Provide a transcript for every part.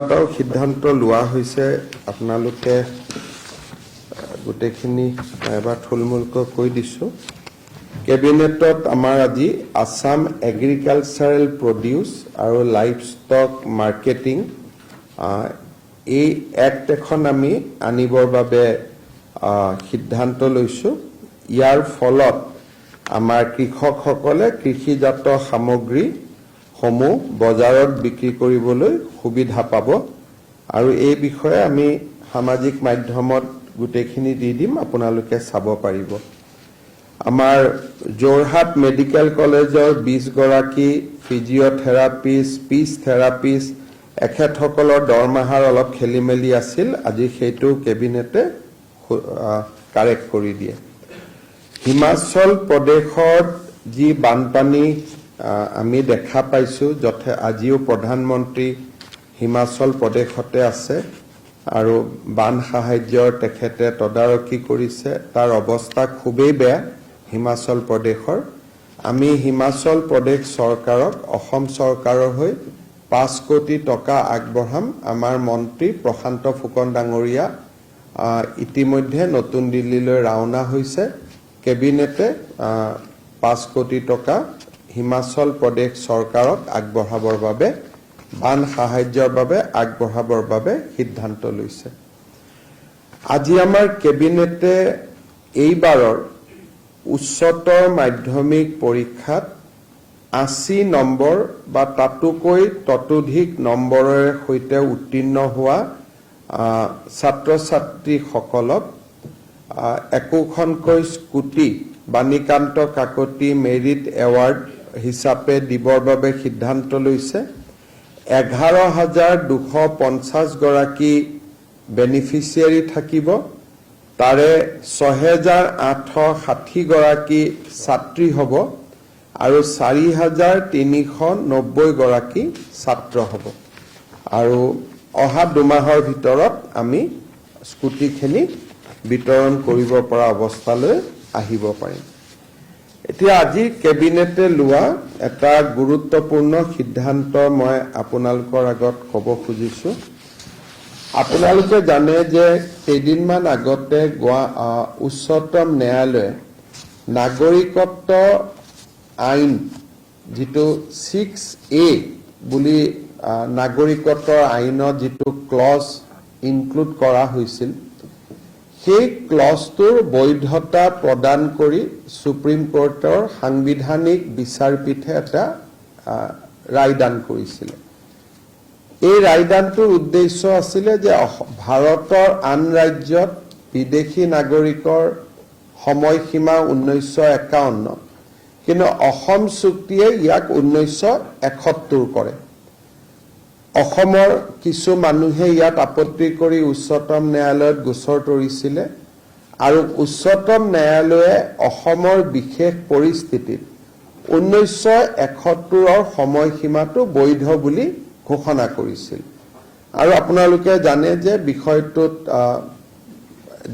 সিদ্ধান্ত লোৱা হৈছে আপোনালোকে গোটেইখিনি এবাৰ থুলমূলকৈ কৈ দিছো কেবিনেটত আমাৰ আজি আসাম এগ্ৰিকালচাৰেল প্ৰডিউস আৰু লাইভষ্টক মাৰ্কেটিং এই এক্ট এখন আমি আনিবৰ বাবে সিদ্ধান্ত লৈছো ইয়াৰ ফলত আমাৰ কৃষকসকলে কৃষিজাত সামগ্ৰী সমূহ বজাৰত বিক্ৰী কৰিবলৈ সুবিধা পাব আৰু এই বিষয়ে আমি সামাজিক মাধ্যমত গুটেখিনি দি দিম আপোনালোকে চাব পাৰিব আমাৰ জোৰহাট মেডিকেল কলেজৰ 20 গৰাকী ফিজিঅথেৰাপিষ্ট স্পীচ থেৰাপিষ্ট এখেতসকলৰ দৰমহাৰ অলপ খেলিমেলি আছিল আজি সেইটো কেবিনেটে কাৰেক্ট কৰি দিয়ে হিমাচল প্ৰদেশত যি বানপানী আমি দেখা পাইছো যথে আজিও প্ৰধানমন্ত্ৰী হিমাচল প্ৰদেশতে আছে আৰু বান সাহায্যৰ তেখেতে তদাৰকি কৰিছে তাৰ অৱস্থা খুবেই বেয়া হিমাচল প্ৰদেশৰ আমি হিমাচল প্ৰদেশ চৰকাৰক অসম চৰকাৰৰ হৈ 5 কোটি টকা আগবঢ়াম আমাৰ মন্ত্ৰী প্ৰশান্ত ফুকন ডাঙৰীয়া ইতিমধ্যে নতুন দিল্লীলৈ ৰাওনা হৈছে কেবিনেটে 5 কোটি টকা হিমাচল প্ৰদেশ চৰকাৰক আগবঢ়াবৰ বাবে বান সাহায্যৰ বাবে আগবঢ়াবৰ বাবে সিদ্ধান্ত লৈছে আজি আমাৰ কেবিনেটে এইবাৰৰ উচ্চতৰ মাধ্যমিক পৰীক্ষাত 80 নম্বৰ বা তাতোকৈ ততোধিক নম্বৰেৰে সৈতে উত্তীৰ্ণ হোৱা ছাত্ৰ ছাত্ৰীসকলক একোখনকৈ scooty Banikanta Kakati merit award হিচাপে দিবৰ বাবে সিদ্ধান্ত লৈছে 11250 গৰাকী বেনিফিচিয়াৰী থাকিব তাৰে 6860 গৰাকী ছাত্ৰী হ'ব আৰু 4390 গৰাকী ছাত্ৰ হ'ব আৰু অহা দুমাহৰ ভিতৰত আমি স্কুটিখিনি বিতৰণ কৰিব পৰা অৱস্থালৈ আহিব পাৰিম এতিয়া আজি কেবিনেটে লোৱা এটা গুৰুত্বপূৰ্ণ সিদ্ধান্ত মই আপোনালোকৰ আগত ক'ব খুজিছো আপোনালোকে জানে যে কেইদিনমান আগতে উচ্চতম ন্যায়ালয়ে নাগৰিকত্ব আইন যেটো 6A বুলি নাগৰিকত্বৰ আইনত যেটো ক্লজ ইনক্লুড কৰা হৈছিল সেই ক্লজটোৰ বৈধতা প্ৰদান কৰি সুপ্ৰিম কোৰ্টৰ সাংবিধানিক বিচাৰপীঠে এটা ৰায়দান কৰিছিল এই ৰায়দানটোৰ উদ্দেশ্য আছিল যে ভাৰতৰ আন ৰাজ্যত বিদেশী নাগৰিকৰ সময়সীমা 1951 কিন্তু অসম চুক্তিয়ে ইয়াক 1971 কৰে অসমৰ কিছু মানুহে ইয়াত আপত্তি কৰি উচ্চতম ন্যায়ালয়ত গোচৰ তৰিছিলে আৰু উচ্চতম ন্যায়ালয়ে অসমৰ বিশেষ পৰিস্থিতিত 1971ৰ সময়সীমাটো বৈধ বুলি ঘোষণা কৰিছিল আৰু আপোনালোকে জানে যে বিষয়টোত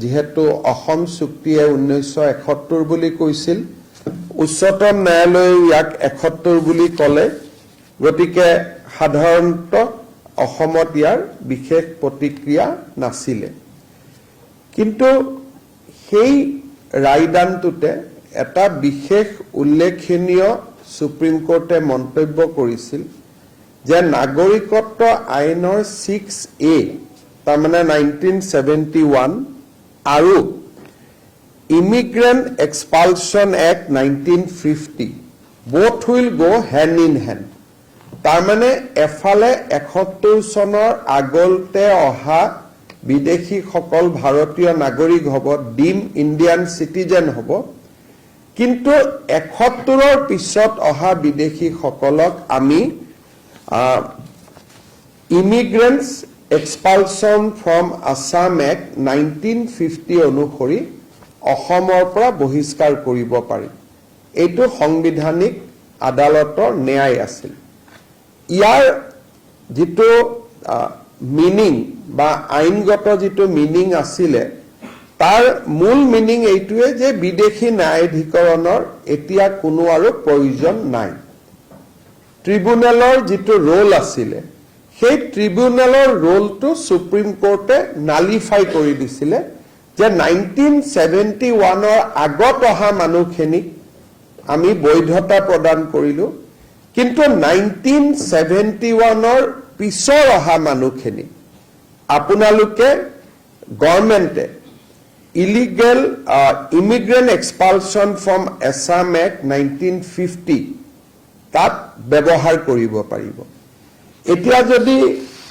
যেহেতু অসম চুক্তিয়ে 1971 বুলি কৈছিল উচ্চতম ন্যায়ালয়ে ইয়াক 71 বুলি ক'লে গতিকে সাধাৰণত অসমত ইয়াৰ বিশেষ প্ৰতিক্ৰিয়া নাছিলে কিন্তু সেই ৰায়দানটোতে এটা বিশেষ উল্লেখনীয় সুপ্ৰিম কোৰ্টে মন্তব্য কৰিছিল যে নাগৰিকত্ব আইনৰ 6A তাৰ মানে 1971 আৰু immigrant এক্সপালচন act 1950 both will go hand in hand তাৰ মানে এফালে 71 চনৰ আগলতে অহা বিদেশী সকল ভাৰতীয় নাগৰিক হ'ব ডিম ইণ্ডিয়ান সিটিজেন হ'ব কিন্তু 71ৰ পিছত অহা বিদেশী সকলক আমি ইমিগ্ৰেণ্টছ এক্সপালচন ফ্ৰম আসাম এক্ট 1950 অনুসৰি অসমৰ পৰা বহিষ্কাৰ কৰিব পাৰি এইটো সাংবিধানিক আদালতৰ ন্যায় আছিল ইয়াৰ যেটো মিনিং বা আইনগত যেটো মিনিং আছিল তাৰ মূল মিনিং এইটোৱে যে বিদেশী ন্যায়াধিকৰণৰ এতিয়া কোনো আৰু প্ৰয়োজন নাই ট্ৰিব্যুনেলৰ যেটো ৰোল আছিল সেই ট্ৰিবিউনেলৰ ৰোলটো সুপ্ৰিম কোৰ্টে নালিফাই কৰি দিছিলে যে 1971ৰ আগত অহা মানুহখিনিক আমি বৈধতা প্ৰদান কৰিলো কিন্তু 1971ৰ পিছৰ অহা মানুহখিনি আপোনালোকে গভৰ্ণমেণ্টে illegal immigrant expulsion from Assam act 1950 তাত ব্যৱহাৰ কৰিব পাৰিব এতিয়া যদি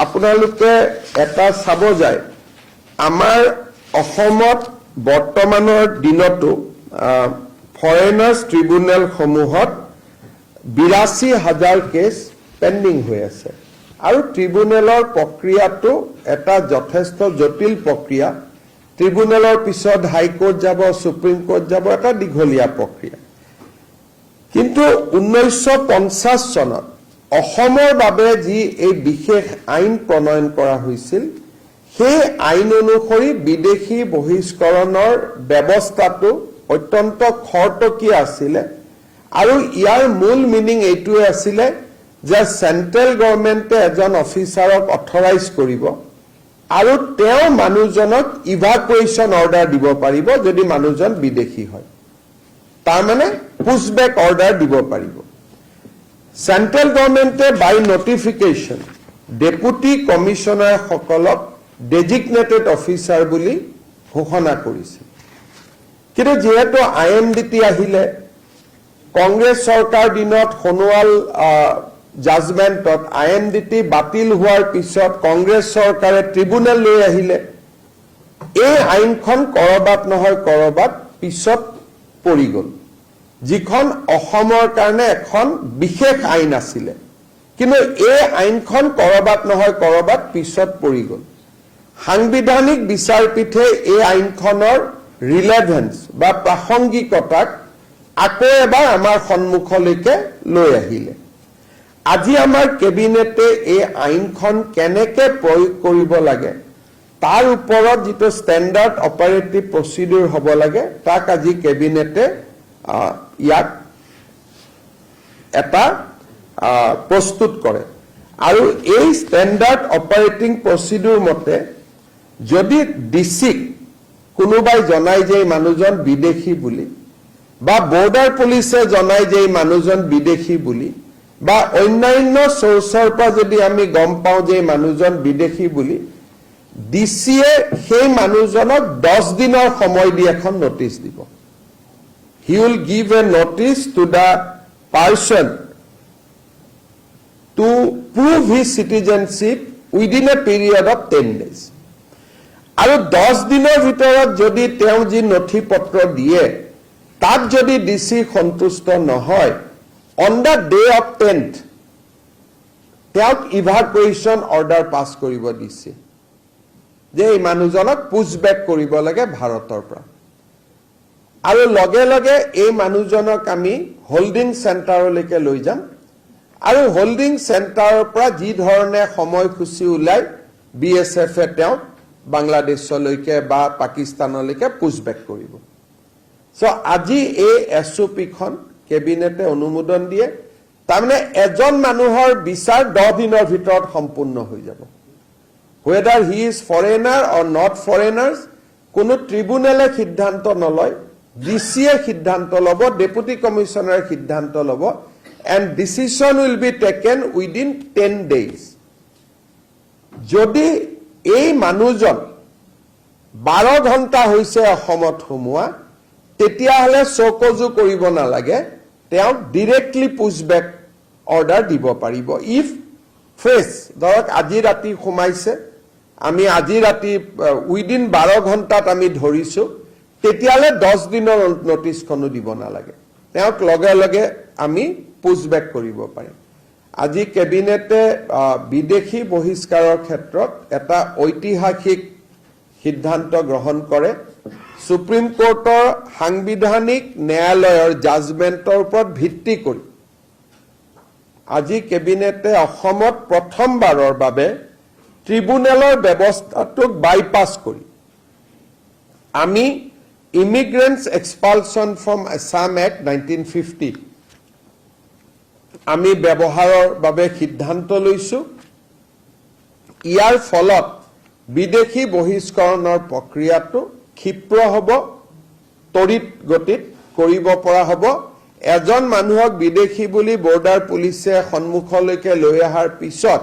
আপোনালোকে এটা চাব যায় আমাৰ অসমত বৰ্তমানৰ দিনতো ফৰেনাৰ্ছ ট্ৰিবিউনেল সমূহত 82,000 কেছ পেন্ডিং হৈ আছে আৰু ট্ৰিবিউনেলৰ প্ৰক্ৰিয়াটো এটা যথেষ্ট জটিল প্ৰক্ৰিয়া ট্ৰিবিউনেলৰ পিছত হাইকোৰ্ট যাব সুপ্ৰিম কোৰ্ট যাব এটা দীঘলীয়া প্ৰক্ৰিয়া কিন্তু 1950 চনত অসমৰ বাবে যি এই বিশেষ আইন প্ৰণয়ন কৰা হৈছিল সেই আইন অনুসৰি বিদেশী বহিষ্কৰণৰ ব্যৱস্থাটো অত্যন্ত খৰতকীয়া আছিল আৰু ইয়াৰ মূল মিনিং এইটোৱে আছিল যে সেন্ট্ৰেল গভৰ্ণমেণ্টে এজন অফিচাৰক অথৰাইজ কৰিব আৰু তেওঁ মানুহজনক ইভাকুৱেশ্যন অৰ্ডাৰ দিব পাৰিব যদি মানুহজন বিদেশী হয় তাৰ মানে পুছবেক অৰ্ডাৰ দিব পাৰিব সেন্ট্ৰেল গভৰ্ণমেণ্টে বাই নটিফিকেশ্যন ডেপুটি কমিশনাৰ সকলক ডেজিগনেটেড অফিচাৰ বুলি ঘোষণা কৰিছে কিন্তু যেহেতু IMDT আহিলে কংগ্ৰেছ চৰকাৰ দিনত সোণোৱাল জাজমেণ্টত IMDT বাতিল হোৱাৰ পিছত কংগ্ৰেছ চৰকাৰে ট্ৰিবিউনেল লৈ আহিলে এই আইনখন কৰবাত নহয় কৰবাত পিছত পৰি গ'ল যিখন অসমৰ কাৰণে এখন বিশেষ আইন আছিল কিন্তু এই আইনখন কৰবাত নহয় কৰবাত পিছত পৰি গ'ল সাংবিধানিক বিচাৰপীঠে এই আইনখনৰ ৰিলেভেন্স বা প্ৰাসংগিকতাক আকৌ এবাৰ আমাৰ সন্মুখলৈকে লৈ আহিলে আজি আমাৰ কেবিনেটে এই আইনখন কেনেকৈ প্ৰয়োগ কৰিব লাগে তাৰ ওপৰত যিটো ষ্টেণ্ডাৰ্ড অপাৰেটিভ প্ৰচিডিউৰ হ'ব লাগে তাক আজি কেবিনেটে ইয়াক এটা প্ৰস্তুত কৰে আৰু এই ষ্টেণ্ডাৰ্ড অপাৰেটিং প্ৰচিডিউৰ মতে যদি ডিচিক কোনোবাই জনায় যে মানুহজন বিদেশী বুলি বা বৰ্ডাৰ পুলিচে জনায় যে মানুহজন বিদেশী বুলি বা অন্যান্য সোৰ্সৰ পৰা যদি আমি গম পাওঁ যে মানুহজন বিদেশী বুলি ডিচিয়ে সেই মানুহজনক 10 দিনৰ সময় দি এখন নোটিছ দিব he will give a notice to the person to prove his citizenship within a period of 10 days আৰু 10 দিনৰ ভিতৰত যদি তেওঁ যি নথি পত্ৰ দিয়ে তাত যদি ডিসি সন্তুষ্ট নহয় on the day of 10th তেওঁক ইভাকুৱেশ্যন অৰ্ডাৰ পাছ কৰিব দিছে যে এই মানুহজনক পুছবেক কৰিব লাগে ভাৰতৰ পৰা আৰু লগে লগে এই মানুহজনক আমি হোল্ডিং সেন্টাৰলৈকে লৈ যাম আৰু হোল্ডিং সেন্টাৰৰ পৰা যি ধৰণে সময়সূচী ওলাই BSF এ তেওঁক বাংলাদেশলৈকে বা পাকিস্তানলৈকে পুছবেক কৰিব সো আজি এই SOP খন কেবিনেটে অনুমোদন দিয়ে তাৰমানে এজন মানুহৰ বিচাৰ 10 দিনৰ ভিতৰত সম্পূৰ্ণ হৈ যাব whether he is foreigner or not foreigners কোনো ট্ৰিবিউনেলে সিদ্ধান্ত নলয় ডিচিয়ে সিদ্ধান্ত লব ডেপুটি কমিশনাৰে সিদ্ধান্ত লব and decision will be taken within 10 days যদি এই মানুহজন 12 ঘণ্টা হৈছে অসমত সোমোৱা তেতিয়াহলে চকজু কৰিব নালাগে তেওঁ ডাইৰেক্টলি পুছবেক অৰ্ডাৰ দিব পাৰিব ইফ ফ্ৰেছ ধৰক আজি ৰাতি সোমাইছে আমি আজি ৰাতি উইদিন 12 ঘণ্টাত আমি ধৰিছো তেতিয়ালে 10 দিনৰ নোটিছখনো দিব নালাগে তেওঁক লগে লগে আমি পুছবেক কৰিব পাৰিম আজি কেবিনেটে বিদেশী বহিষ্কাৰৰ ক্ষেত্ৰত এটা ঐতিহাসিক সিদ্ধান্ত গ্ৰহণ কৰে সুপ্ৰিম কোৰ্টৰ সাংবিধানিক ন্যায়ালয়ৰ জাজমেণ্টৰ ওপৰত ভিত্তি কৰি আজি কেবিনেটে অসমত প্ৰথমবাৰৰ বাবে ট্ৰিবিউনেলৰ ব্যৱস্থাটোক বাইপাছ কৰি আমি ইমিগ্ৰেণ্টছ এক্সপালছন ফ্ৰম আছাম এক্ট 1950 আমি ব্যৱহাৰৰ বাবে সিদ্ধান্ত লৈছো ইয়াৰ ফলত বিদেশী বহিষ্কৰণৰ প্ৰক্ৰিয়াটো ক্ষিপ্ৰ হ'ব, তড়িৎ গতিত কৰিব পৰা হ'ব। এজন মানুহক বিদেশী বুলি বৰ্ডাৰ পুলিচে সন্মুখলৈকে লৈ অহাৰ পিছত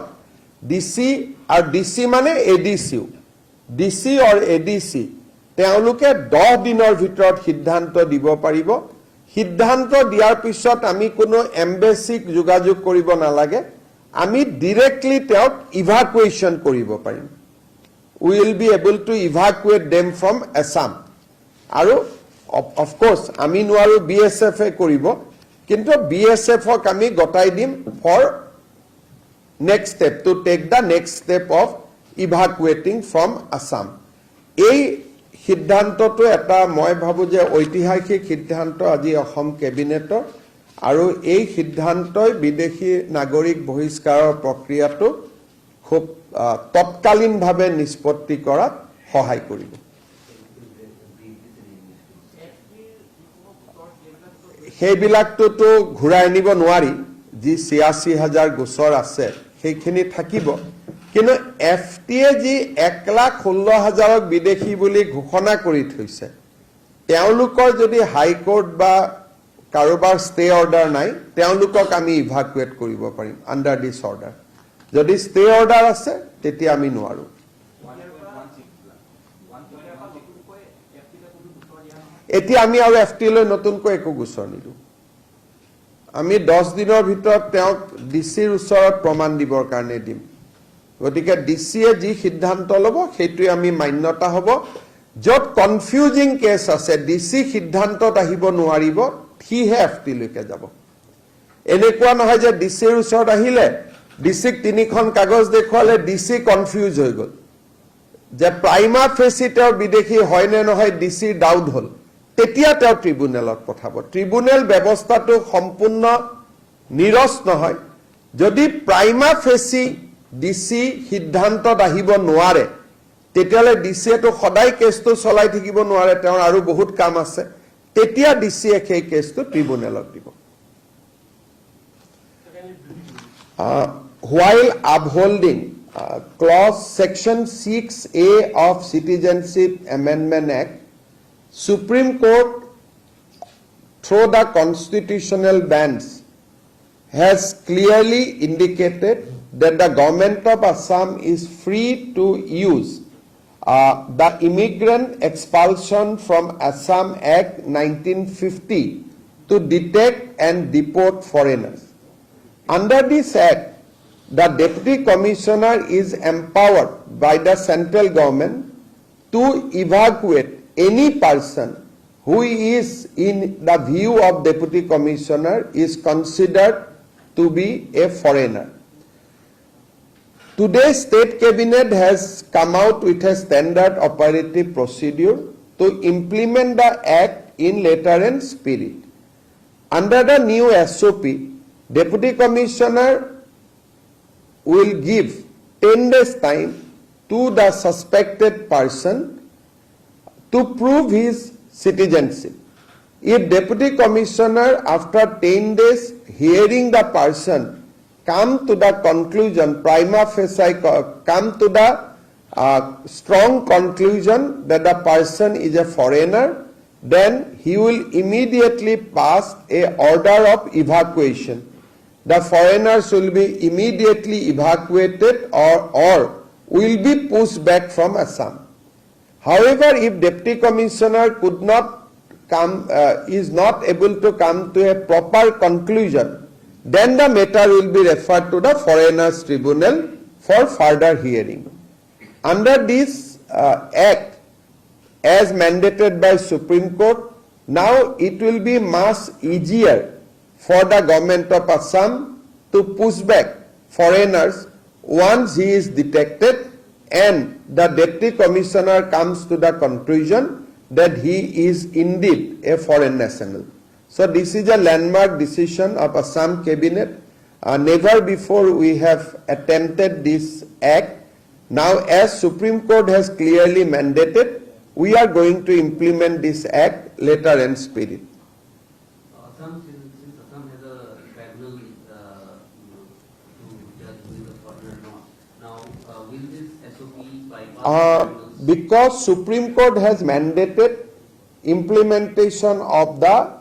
ডিচি আৰু ডিচি মানে এডিচিও, ডিচি অৰ এডিচি তেওঁলোকে 10 দিনৰ ভিতৰত সিদ্ধান্ত দিব পাৰিব। সিদ্ধান্ত দিয়াৰ পিছত আমি কোনো এম্বেচিক যোগাযোগ কৰিব নালাগে, আমি ডিৰেক্টলি তেওঁক ইভাকুৱেশ্যন কৰিব পাৰিম। We will be able to evacuate them from Assam. আৰু of course আমি নোৱাৰো BSF এ কৰিব, কিন্তু BSF ক আমি গতাই দিম for next step, to take the next step of evacuating from Assam. এই সিদ্ধান্তটো এটা মই ভাবো যে ঐতিহাসিক সিদ্ধান্ত আজি অসম কেবিনেটৰ, আৰু এই সিদ্ধান্তই বিদেশী নাগৰিক বহিষ্কাৰৰ প্ৰক্ৰিয়াটো খুব তৎকালীনভাৱে নিষ্পত্তি কৰাত সহায় কৰিব। সেইবিলাকটোতো ঘূৰাই আনিব নোৱাৰি, যি 86,000 গোচৰ আছে সেইখিনি থাকিব, কিন্তু FTA যি 1,16,000 বিদেশী বুলি ঘোষণা কৰি থৈছে, তেওঁলোকৰ যদি হাইকোৰ্ট বা কাৰোবাৰ ষ্টে অৰ্ডাৰ নাই, তেওঁলোকক আমি ইভাকুৱেট কৰিব পাৰিম আণ্ডাৰ দিছ অৰ্ডাৰ। যদি ষ্টে অৰ্ডাৰ আছে তেতিয়া আমি নোৱাৰো। এতিয়া আমি আৰু FT লৈ নতুনকৈ একো গোচৰ নিদিওঁ। আমি 10 দিনৰ ভিতৰত তেওঁক ডিচিৰ ওচৰত প্ৰমাণ দিবৰ কাৰণে দিম। গতিকে ডিচিয়ে যি সিদ্ধান্ত ল'ব সেইটোৱে আমি মান্যতা হ'ব। য'ত কনফিউজিং কেছ আছে, ডিচি সিদ্ধান্তত আহিব নোৱাৰিব, সিহে FT লৈকে যাব। এনেকুৱা নহয় যে ডিচিৰ ওচৰত আহিলে ডিচিক 3খন কাগজ দেখুৱালে ডিচি কনফিউজ হৈ গ'ল, যে প্ৰাইমা ফেচি তেওঁ বিদেশী হয় নে নহয় ডিচিৰ ডাউট হ'ল, তেতিয়া তেওঁ ট্ৰিব্যুনেলত পঠাব। ট্ৰিব্যুনেল ব্যৱস্থাটো সম্পূৰ্ণ নিৰস নহয়। যদি প্ৰাইমা ফেচি ডিচি সিদ্ধান্তত আহিব নোৱাৰে, তেতিয়াহ'লে ডিচিয়েতো সদায় কেছটো চলাই থাকিব নোৱাৰে, তেওঁৰ আৰু বহুত কাম আছে, তেতিয়া ডিচিয়ে সেই কেছটো ট্ৰিব্যুনেলত দিব। While upholding clause section 6A of Citizenship Amendment Act, Supreme Court, through the constitutional bench, has clearly indicated that the government of Assam is free to use the Immigrant Expulsion from Assam Act 1950 to detect and deport foreigners. Under this act, the Deputy Commissioner is empowered by the central government to evacuate any person who is, in the view of Deputy Commissioner, is considered to be a foreigner. Today, State Cabinet has come out with a standard operative procedure to implement the act in letter and spirit. Under the new SOP, Deputy Commissioner will give 10 days time to the suspected person to prove his citizenship. If Deputy Commissioner, after 10 days hearing the person, come to the conclusion, prima facie come to the strong conclusion that the person is a foreigner, then he will immediately pass a order of evacuation. The foreigners will be immediately evacuated or will be pushed back from Assam. However, if Deputy Commissioner could not come, is not able to come to a proper conclusion, then the matter will be referred to the Foreigners Tribunal for further hearing. Under this act, as mandated by Supreme Court, now it will be much easier for the government of Assam to push back foreigners once he is detected and the Deputy Commissioner comes to the conclusion that he is indeed a foreign national. So this is a landmark decision of Assam Cabinet. Never before we have attempted this act. Now, as Supreme Court has clearly mandated, we are going to implement this act letter and spirit. Since Assam has a tribunal to judge who is a foreigner or not, now will Because Supreme Court has mandated implementation of the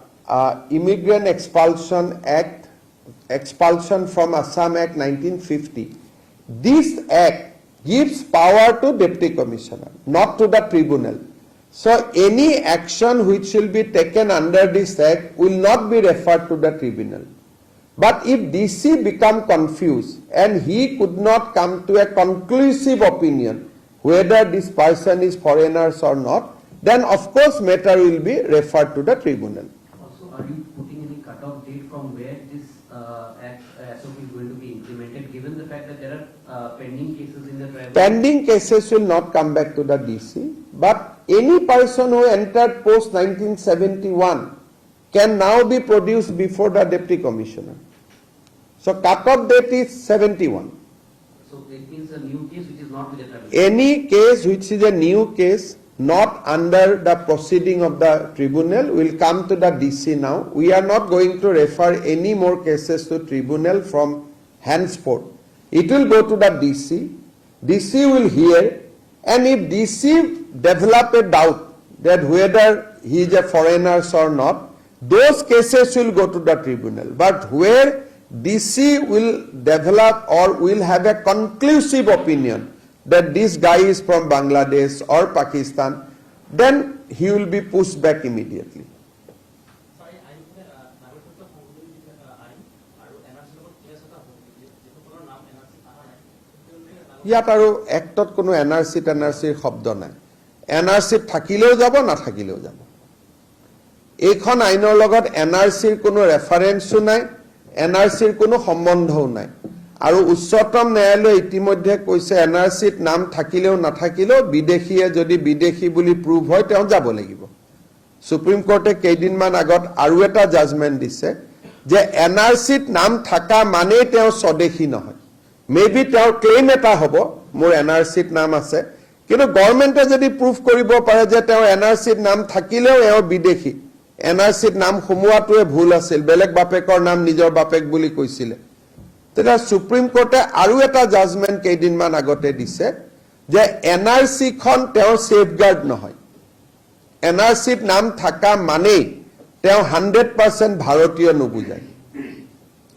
Immigrant Expulsion Act, Expulsion from Assam Act 1950. This act gives power to Deputy Commissioner, not to the tribunal. So any action which will be taken under this act will not be referred to the tribunal. But if DC become confused and he could not come to a conclusive opinion whether this person is foreigners or not, then of course matter will be referred to the tribunal. Also, are you putting any cut-off date from where this SOP is going to be implemented, given the fact that there are pending cases in the tribunal? Pending cases will not come back to the DC, but any person who entered post 1971 can now be produced before the Deputy Commissioner. So cut-off date is 71. So it means a new case which is not with the tribunal. Any case which is a new case, not under the proceeding of the tribunal, will come to the DC now. We are not going to refer any more cases to tribunal from henceforth. It will go to the DC. DC will hear, and if DC develop a doubt that whether he is a foreigner or not, those cases will go to the tribunal. But where DC will develop or will have a conclusive opinion that this guy is from Bangladesh or Pakistan, then he will be pushed back immediately. ইয়াত আৰু এক্টত কোনো এনআৰচিৰ শব্দ নাই। এনআৰচিত থাকিলেও যাব নাথাকিলেও যাব। এইখন আইনৰ লগত এনআৰচিৰ কোনো ৰেফাৰেন্সো নাই, এনআৰচিৰ কোনো সম্বন্ধও নাই। আৰু উচ্চতম ন্যায়ালয়ে ইতিমধ্যে কৈছে এনআৰচিত নাম থাকিলেও নাথাকিলেও বিদেশীয়ে যদি বিদেশী বুলি প্ৰুভ হয় তেওঁ যাব লাগিব। সুপ্ৰিম কোৰ্টে কেইদিনমান আগত আৰু এটা জাজমেণ্ট দিছে যে এনআৰচিত নাম থকা মানেই তেওঁ স্বদেশী নহয়। মেবি তেওঁৰ ক্লেইম এটা হ'ব মোৰ এনআৰচিত নাম আছে, কিন্তু গভৰ্ণমেণ্টে যদি প্ৰুভ কৰিব পাৰে যে তেওঁ এনআৰচিত নাম থাকিলেও এওঁ বিদেশী, এনআৰচিত নাম সোমোৱাটোৱে ভুল আছিল, বেলেগ বাপেকৰ নাম নিজৰ বাপেক বুলি কৈছিলে, তেতিয়া সুপ্ৰিম কোৰ্টে আৰু এটা জাজমেণ্ট কেইদিনমান আগতে দিছে যে এনআৰচিখন তেওঁৰ ছেফগাৰ্ড নহয়। এনআৰচিত নাম থকা মানেই তেওঁ 100% ভাৰতীয় নুবুজায়।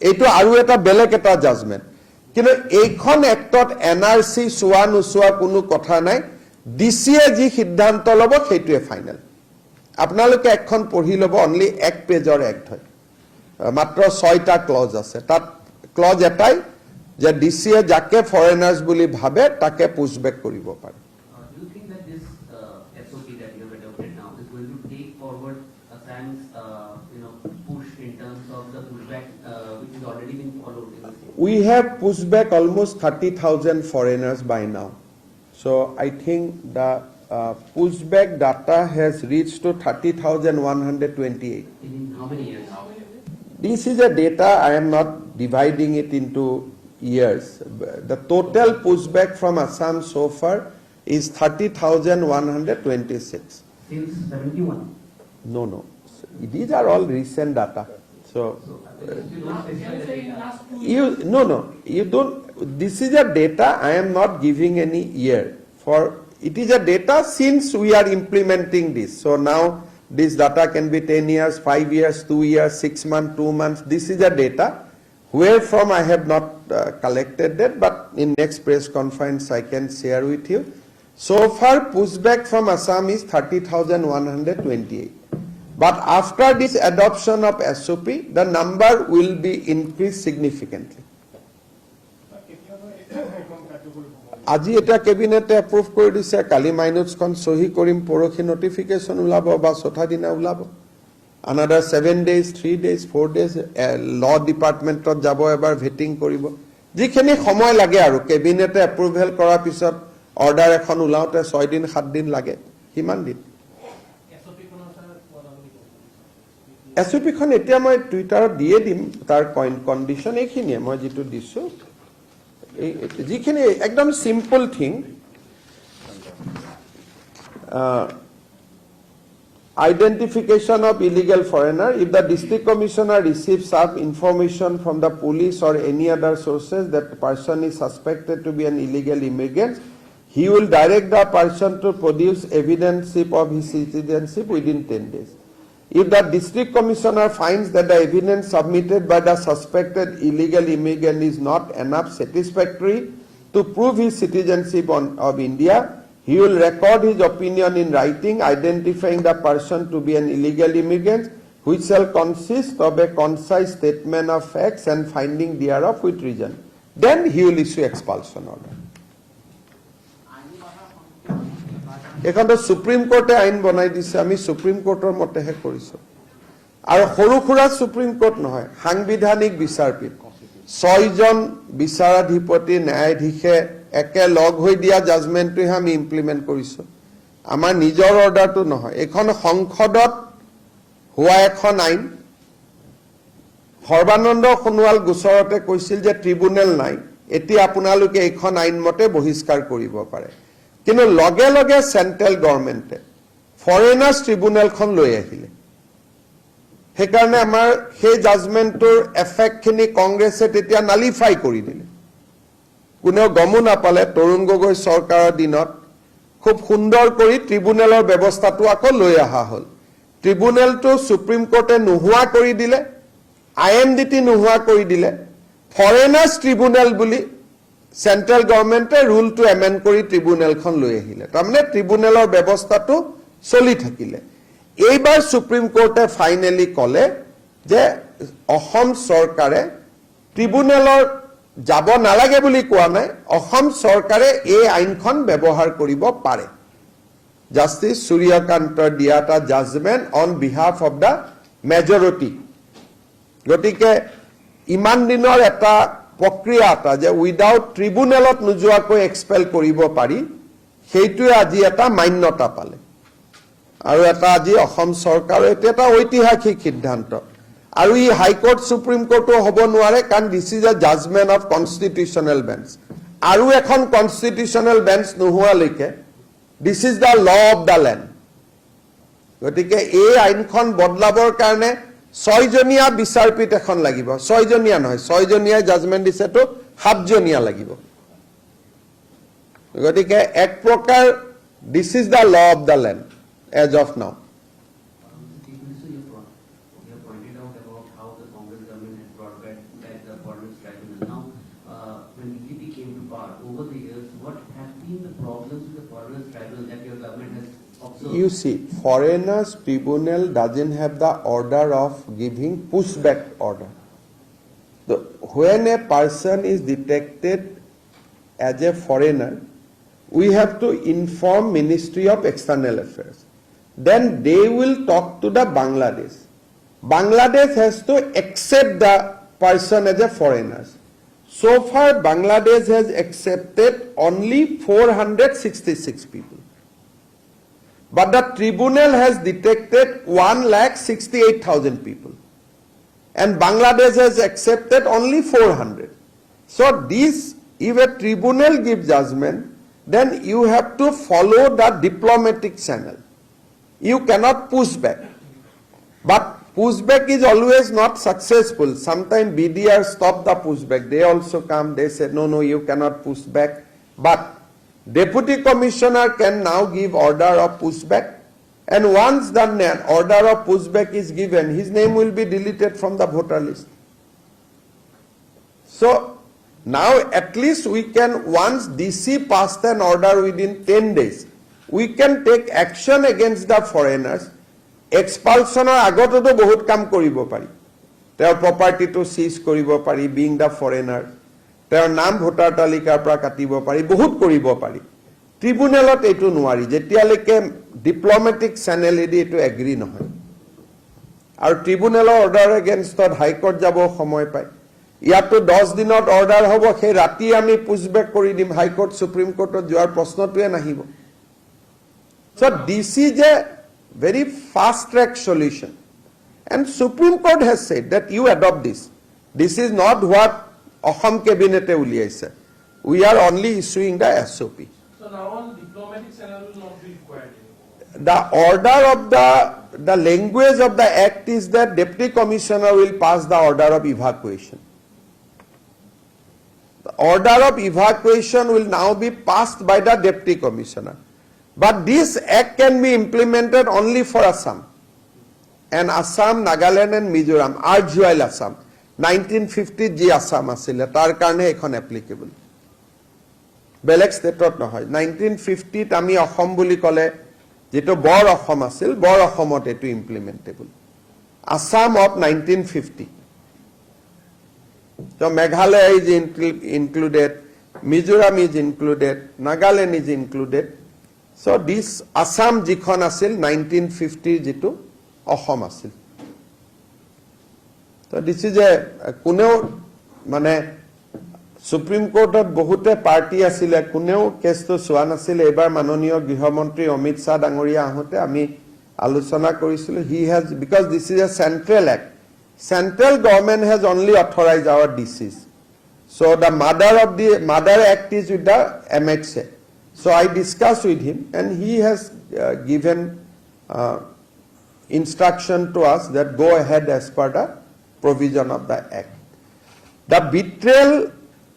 এইটো আৰু এটা বেলেগ এটা জাজমেণ্ট। কিন্তু এইখন এক্টত এনআৰচি চোৱা নোচোৱা কোনো কথা নাই, ডিচিয়ে যি সিদ্ধান্ত ল'ব সেইটোৱে ফাইনেল। আপোনালোকে এখন পঢ়ি ল'ব, অনলি 1 পেজৰ এক্ট হয়, মাত্ৰ 6টা ক্লজ আছে। তাত ক্লজ এটাই যে ডিচিয়ে যাকে ফৰেনাৰ্ছ বুলি ভাবে তাকে পুছবেক কৰিব পাৰে। Do you think that this SOP that you have adopted now is going to take forward Assam's push in terms of the pushback which is already been followed in the state? We have pushed back almost 30,000 foreigners by now. So I think the pushback data has reached to 30,128. In how many years? This is a data, I am not dividing it into years. The total pushback from Assam so far is 30,126. Since 71? No. These are all recent data. So you don't, this is a data, I am not giving any year. For it is a data since we are implementing this. So now this data can be 10 years, 5 years, 2 years, 6 months, 2 months. This is a data. Where from I have not collected that, but in next press conference I can share with you. So far pushback from Assam is 30,128. But after this adoption of SOP, the number will be increased significantly. আজি এটা কেবিনেটে approve কৰি দিছে, কালি মাইনুটছখন সহি কৰিম, পৰখি notification ওলাব বা চৌথা দিনা ওলাব। Another 7 days, 3 days, 4 days, law ডিপাৰ্টমেণ্টত যাব, এবাৰ ভেটিং কৰিব। যিখিনি সময় লাগে আৰু কেবিনেটে এপ্ৰুভেল কৰাৰ পিছত অৰ্ডাৰ এখন ওলাওঁতে 6 দিন 7 দিন লাগে, সিমান দিন। এছঅপিখন এতিয়া মই টুইটাৰত দিয়ে দিম, তাৰ কণ্ডিশ্যন এইখিনিয়ে মই যিটো দিছোঁ, যিখিনি একদম simple thing. Identification of illegal foreigner. If the district commissioner receives some information from the police or any other sources that the person is suspected to be an illegal immigrant, he will direct the person to produce evidence of his citizenship within 10 days. If the district commissioner finds that the evidence submitted by the suspected illegal immigrant is not enough satisfactory to prove his citizenship of India, he will record his opinion in writing, identifying the person to be an illegal immigrant, which shall consist of a concise statement of facts and finding thereof with reason. Then he will issue expulsion order. এখনতো supreme কোৰ্টে আইন বনাই দিছে, আমি supreme কোৰ্টৰ মতেহে কৰিছো। আৰু সৰু সুৰা supreme court নহয়, সাংবিধানিক বিচাৰপীঠ 6 জন বিচাৰাধিপতি ন্যায়াধীশে একে লগ হৈ দিয়া জাজমেণ্টটোহে আমি ইমপ্লিমেণ্ট কৰিছো। আমাৰ নিজৰ অৰ্ডাৰটো নহয়, এখন সংসদত হোৱা এখন আইন। সৰ্বানন্দ সোণোৱাল গোচৰতে কৈছিল যে ট্ৰিব্যুনেল নাই, এতিয়া আপোনালোকে এইখন আইন মতে বহিষ্কাৰ কৰিব পাৰে। কিন্তু লগে লগে সেন্ট্ৰেল গভৰ্ণমেণ্টে ফৰেনাৰ্ছ ট্ৰিব্যুনেলখন লৈ আহিলে। সেইকাৰণে আমাৰ সেই জাজমেণ্টৰ এফেক্টখিনি কংগ্ৰেছে তেতিয়া নালিফাই কৰি দিলে। কোনেও গমো নাপালে তৰুণ গগৈ চৰকাৰৰ দিনত খুব সুন্দৰ কৰি ট্ৰিব্যুনেলৰ ব্যৱস্থাটো আকৌ লৈ অহা হ'ল। ট্ৰিব্যুনেলটো সুপ্ৰিম কোৰ্টে নোহোৱা কৰি দিলে, IMDT নোহোৱা কৰি দিলে, ফৰেনাৰ্ছ ট্ৰিব্যুনেল বুলি সেন্ট্ৰেল গভৰ্ণমেণ্টে ৰুলটো এমেণ্ড কৰি ট্ৰিব্যুনেলখন লৈ আহিলে। তাৰমানে ট্ৰিব্যুনেলৰ ব্যৱস্থাটো চলি থাকিলে। এইবাৰ সুপ্ৰিম কোৰ্টে ফাইনেলি ক'লে যে অসম চৰকাৰে ট্ৰিব্যুনেলৰ যাব নালাগে বুলি কোৱা নাই, অসম চৰকাৰে এই আইনখন ব্যৱহাৰ কৰিব পাৰে। জাষ্টিছ সূৰ্যকান্তৰ দিয়া এটা judgement on behalf of the majority. গতিকে ইমান দিনৰ এটা প্ৰক্ৰিয়া এটা যে উইদাউট ট্ৰিব্যুনেলত নোযোৱাকৈ এক্সপেল কৰিব পাৰি, সেইটোৱে আজি এটা মান্যতা পালে। আৰু এটা আজি অসম চৰকাৰৰ এইটো এটা ঐতিহাসিক সিদ্ধান্ত। আৰু ই হাইকোৰ্ট সুপ্ৰিম কোৰ্টো হ'ব নোৱাৰে, কাৰণ this is a judgement of constitutional bench. আৰু এখন কনষ্টিটিউচনেল বেঞ্চ নোহোৱালৈকে দিছ is the law of the land. গতিকে এই আইনখন বদলাবৰ কাৰণে 6জনীয়া বিচাৰপীঠ এখন লাগিব। 6জনীয়া নহয়, 6জনীয়া জাজমেণ্ট দিছেতো 7জনীয়া লাগিব। গতিকে এক প্ৰকাৰ this is the law of the land as of now. You have pointed out about how the Congress government has brought back the foreigners tribunal. Now, when BJP came to power, over the years, what have been the problems with the foreigners tribunal that your government has observed? You see, foreigners tribunal doesn't have the order of giving pushback order. So, when a person is detected as a foreigner, we have to inform Ministry of External Affairs. Then they will talk to the Bangladesh. Bangladesh has to accept the person as a foreigner. So far, Bangladesh has accepted only 466 people. But the tribunal has detected 1,68,000 people. And Bangladesh has accepted only 400. So this, if a tribunal gives judgment, then you have to follow the diplomatic channel. You cannot push back. But pushback is always not successful. Sometimes BDR stop the pushback. They also come, they say, no, you cannot push back. But Deputy Commissioner can now give order of pushback. And once the order of pushback is given, his name will be deleted from the voter list. So now at least we can, once DC passed an order within 10 days, we can take action against the foreigners. Expulsioner আগতেতো বহুত কাম কৰিব পাৰি। তেওঁৰ প্ৰপাৰ্টিটো সিজ কৰিব পাৰি, being the foreigner, তেওঁৰ নাম ভোটাৰ তালিকাৰ পৰা কাটিব পাৰি, বহুত কৰিব পাৰি। ট্ৰিব্যুনেলত এইটো নোৱাৰি, যেতিয়ালৈকে ডিপ্লমেটিক চেনেলেদি এইটো এগ্ৰী নহয়। আৰু ট্ৰিব্যুনেলৰ অৰ্ডাৰ এগেইনষ্টত হাইকোৰ্ট যাব সময় পায়। ইয়াতো 10 দিনত অৰ্ডাৰ হ'ব, সেই ৰাতি আমি পুছবেক কৰি দিম, হাইকোৰ্ট সুপ্ৰিম কোৰ্টত যোৱাৰ প্ৰশ্নটোৱে নাহিব। So this is a very fast track solution. And Supreme Court has said that you adopt this. This is not what Ahom cabinet said. We are only issuing the SOP. So now on diplomatic channel will not be required anymore. The order of the language of the act is that Deputy Commissioner will pass the order of evacuation. The order of evacuation will now be passed by the Deputy Commissioner. But this act can be implemented only for Assam. And Assam, Nagaland and Mizoram, Arjual Assam. 1950 G Assam asile, tar karne ekhon applicable. Belek state নহয় 1950 ত আমি অসম বুলি কলে যেটো বৰ অসম আছিল বৰ অসমত এটো implementable Assam of 1950 so Meghalaya is included, Mizoram is included, Nagaland is included, so this Assam jikhon asil 1950 যেটো অসম আছিল so this is a kuneo mane Supreme Court of বহুতে পার্টি আছিল কোনেও কেছটো সোৱা নাছিল এবাৰ মাননীয় গৃহমন্ত্ৰী অমিত শাহ ডাঙৰীয়া আহোতে আমি আলোচনা কৰিছিল he has because this is a central act central government has only authorized our DCs so the mother act is with the MHA so I discussed with him and he has given instruction to us that go ahead as per the provision of the act the betrayal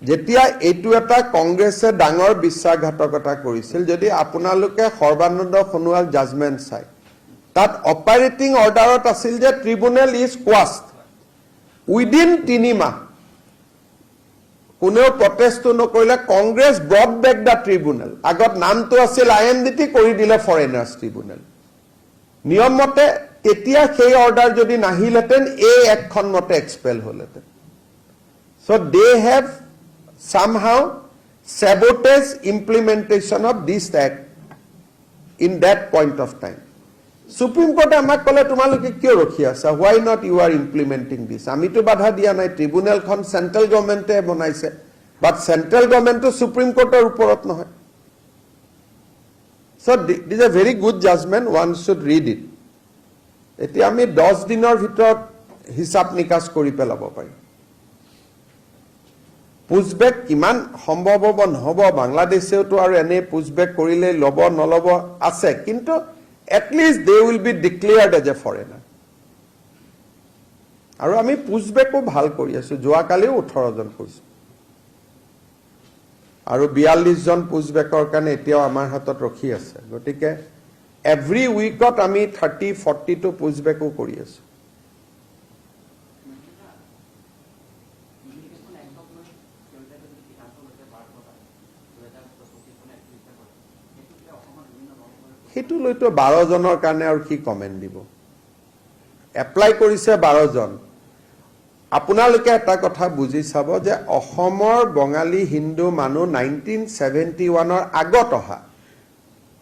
যেতিয়া এটু এটা কংগ্ৰেছে ডাঙৰ বিশ্বাসঘাতকতা কৰিছিল যদি আপোনালোকে Sarbananda Sonowal judgement চাই তাত অপাৰেটিং অৰ্ডাৰত আছিল যে ট্ৰিব্যুনেল ইজ কোৱাস্ট উইদিন 3 মাহ কোনেও প্ৰটেষ্ট নকৰিলে কংগ্ৰেছ ব্ৰড বেক দা ট্ৰিব্যুনেল আগত নামটো আছিল আইএমডিটি কৰি দিলে ফৰেনাৰ্ছ ট্ৰিব্যুনেল নিয়ম মতে তেতিয়া সেই অৰ্ডাৰ যদি নাহিলেতেন এই একখন মতে expel হলেতেন so they have somehow sabotage implementation of this act in that point of time Supreme Court amak kole tumaloke kyo rokhi asa why not you are implementing this ami to badha dia nai tribunal khon central government e bonaise but central government to Supreme Court er uporot nohoy so this is a very good judgment one should read it eti ami 10 dinor bhitorot hisab nikas kori pelabo pari পুজবেক কিমান সম্ভৱ হ'ব নহব বাংলাদেশেও তো আৰু এনে পুজবেক কৰিলে লব নলব আছে কিন্তু at least they will be declared as a foreigner আৰু আমি পুজবেকো ভাল কৰি আছো যোৱা কালিও 18 জন কৰিছো আৰু 42 জন পুজবেকৰ কাৰণে এতিয়াও আমাৰ হাতত ৰখি আছে গতিকে every weekত আমি 30-40 টো পুজবেকো কৰি আছো হেতু লইতো 12 জনৰ কাৰণে আৰু কি কমেন্ট দিব এপ্লাই কৰিছে 12 জন আপোনালোকে এটা কথা বুজি চাব যে অসমৰ বঙালী হিন্দু মানুহ 1971 ৰ আগত অহা